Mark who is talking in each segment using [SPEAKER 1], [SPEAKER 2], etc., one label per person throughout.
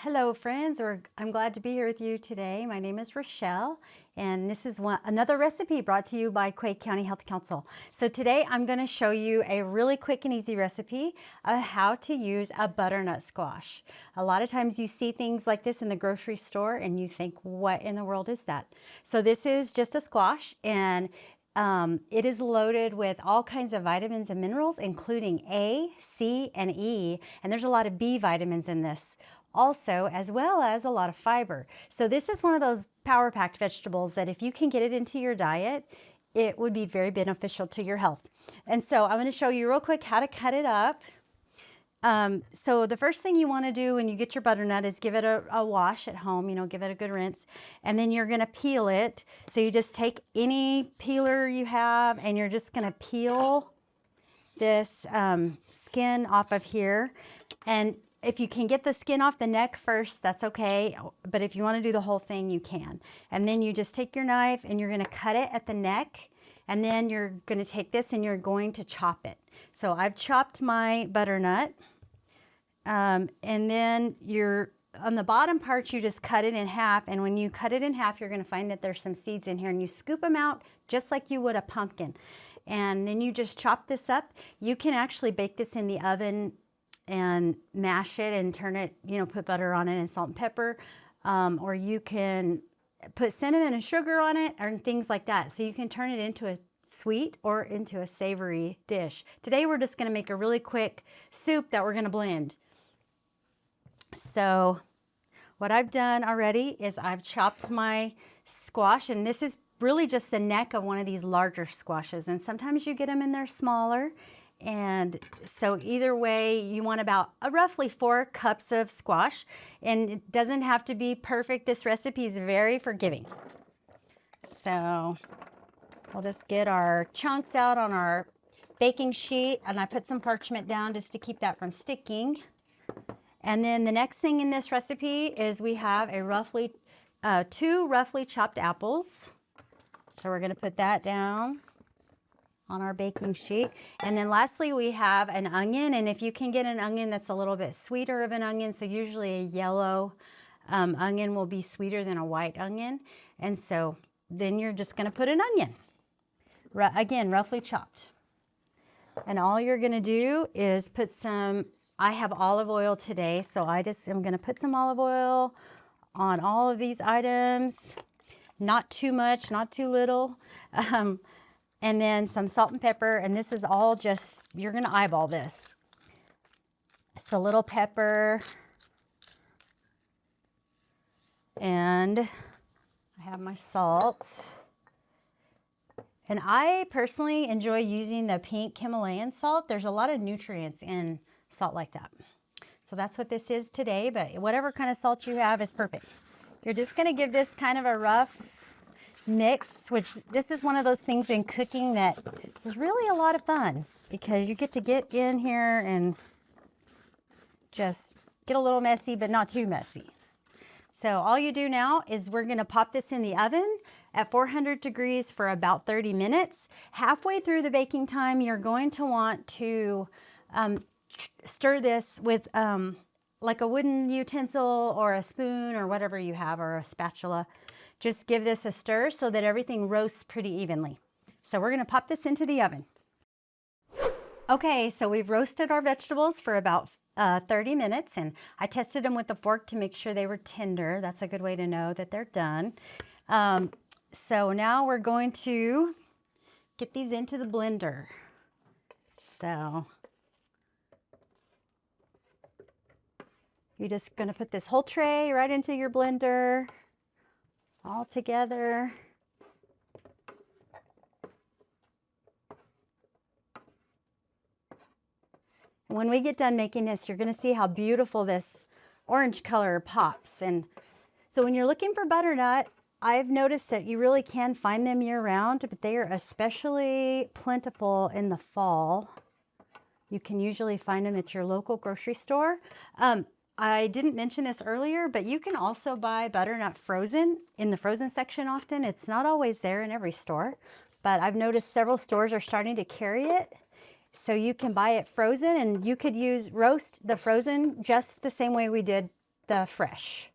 [SPEAKER 1] Hello friends, I'm glad to be here with you today. My name is Rachelle and this is another recipe brought to you by Quake County Health Council. So today I'm going to show you a really quick and easy recipe of how to use a butternut squash. A lot of times you see things like this in the grocery store and you think, what in the world is that? So this is just a squash and it is loaded with all kinds of vitamins and minerals, including A, C, and E, and there's a lot of B vitamins in this also, as well as a lot of fiber. So this is one of those power-packed vegetables that if you can get it into your diet, it would be very beneficial to your health. And so I'm going to show you real quick how to cut it up. So the first thing you want to do when you get your butternut is give it a wash at home, give it a good rinse, and then you're going to peel it. So you just take any peeler you have and you're just going to peel this skin off of here. And if you can get the skin off the neck first, that's okay. But if you want to do the whole thing, you can. And then you just take your knife and you're going to cut it at the neck. And then you're going to take this and you're going to chop it. So I've chopped my butternut. And then on the bottom part, you just cut it in half. And when you cut it in half, you're going to find that there's some seeds in here. And you scoop them out just like you would a pumpkin. And then you just chop this up. You can actually bake this in the oven and mash it and turn it, put butter on it and salt and pepper. Or you can put cinnamon and sugar on it and things like that. So you can turn it into a sweet or into a savory dish. Today we're just going to make a really quick soup that we're going to blend. So what I've done already is I've chopped my squash, and this is really just the neck of one of these larger squashes. And sometimes you get them in there smaller. And so either way, you want about roughly 4 cups of squash, and it doesn't have to be perfect. This recipe is very forgiving. So we'll just get our chunks out on our baking sheet, and I put some parchment down just to keep that from sticking. And then the next thing in this recipe is we have a 2 roughly chopped apples. So we're going to put that down on our baking sheet. And then lastly, we have an onion. And if you can get an onion that's a little bit sweeter of an onion, so usually a yellow onion will be sweeter than a white onion. And so then you're just going to put an onion, again, roughly chopped. And all you're going to do is put I have olive oil today, so I just am going to put some olive oil on all of these items. Not too much, not too little. And then some salt and pepper, and this is all just, you're going to eyeball this. So a little pepper, and I have my salt. And I personally enjoy using the pink Himalayan salt. There's a lot of nutrients in salt like that. So that's what this is today, but whatever kind of salt you have is perfect. You're just going to give this kind of a rough mix, which this is one of those things in cooking that is really a lot of fun because you get to get in here and just get a little messy, but not too messy. So all you do now is we're going to pop this in the oven at 400 degrees for about 30 minutes. Halfway through the baking time, you're going to want to stir this with like a wooden utensil or a spoon or whatever you have, or a spatula. Just give this a stir so that everything roasts pretty evenly. So we're going to pop this into the oven. Okay, so we've roasted our vegetables for about 30 minutes, and I tested them with a fork to make sure they were tender. That's a good way to know that they're done. So now we're going to get these into the blender. So you're just going to put this whole tray right into your blender, all together. When we get done making this, you're going to see how beautiful this orange color pops. And so when you're looking for butternut, I've noticed that you really can find them year-round, but they are especially plentiful in the fall. You can usually find them at your local grocery store. I didn't mention this earlier, but you can also buy butternut frozen in the frozen section often. It's not always there in every store, but I've noticed several stores are starting to carry it. So you can buy it frozen, and you could roast the frozen just the same way we did the fresh.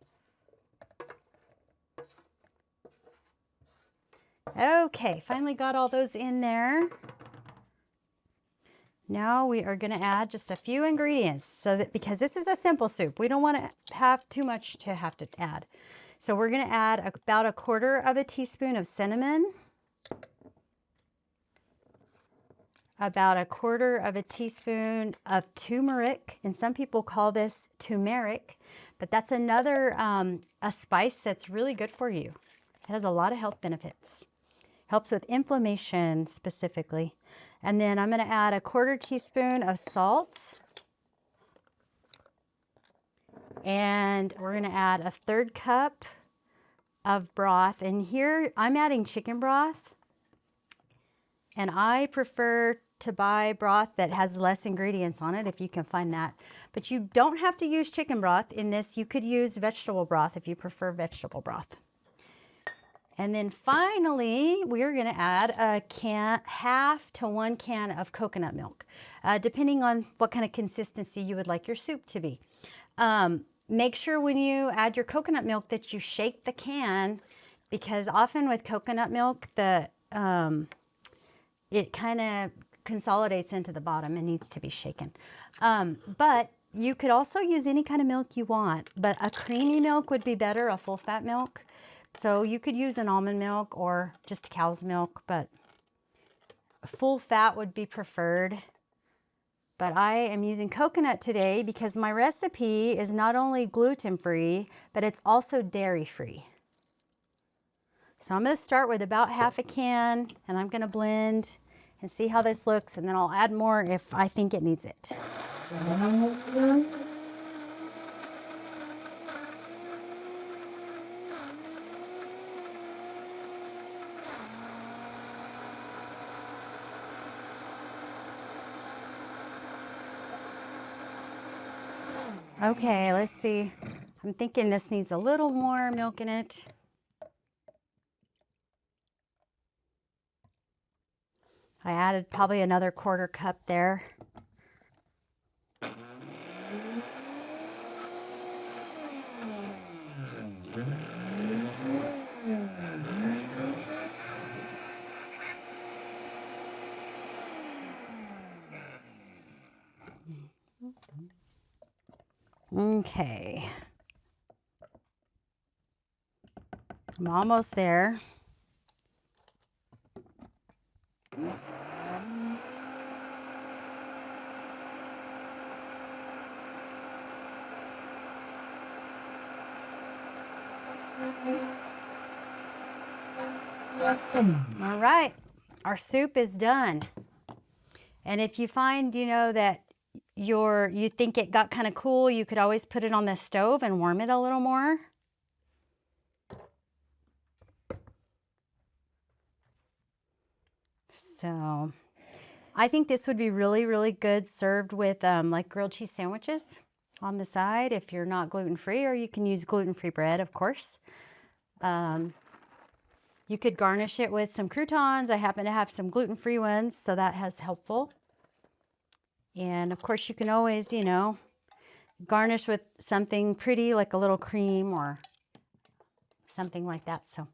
[SPEAKER 1] Okay, finally got all those in there. Now we are going to add just a few ingredients so that, because this is a simple soup, we don't want to have too much to have to add. So we're going to add about 1/4 teaspoon of cinnamon, about 1/4 teaspoon of turmeric, and some people call this turmeric, but that's another a spice that's really good for you. It has a lot of health benefits. Helps with inflammation specifically. And then I'm going to add 1/4 teaspoon of salt. And we're going to add 1/3 cup of broth. And here I'm adding chicken broth. And I prefer to buy broth that has less ingredients on it if you can find that. But you don't have to use chicken broth in this. You could use vegetable broth if you prefer vegetable broth. And then finally, we're going to add half to 1 can of coconut milk, depending on what kind of consistency you would like your soup to be. Make sure when you add your coconut milk that you shake the can, because often with coconut milk, it kind of consolidates into the bottom and needs to be shaken. But you could also use any kind of milk you want, but a creamy milk would be better, a full fat milk. So you could use an almond milk or just cow's milk, but full fat would be preferred. But I am using coconut today because my recipe is not only gluten-free, but it's also dairy-free. So I'm going to start with about half a can, and I'm going to blend and see how this looks, and then I'll add more if I think it needs it. Okay, let's see. I'm thinking this needs a little more milk in it. I added probably another 1/4 cup there. Okay. I'm almost there. All right, our soup is done. And if you find, that you think it got kind of cool, you could always put it on the stove and warm it a little more. So I think this would be really, really good served with like grilled cheese sandwiches on the side if you're not gluten-free, or you can use gluten-free bread, of course. You could garnish it with some croutons. I happen to have some gluten-free ones, so that is helpful. And of course you can always, garnish with something pretty like a little cream or something like that. So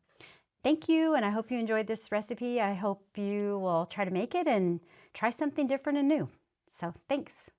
[SPEAKER 1] thank you, and I hope you enjoyed this recipe. I hope you will try to make it and try something different and new. So thanks.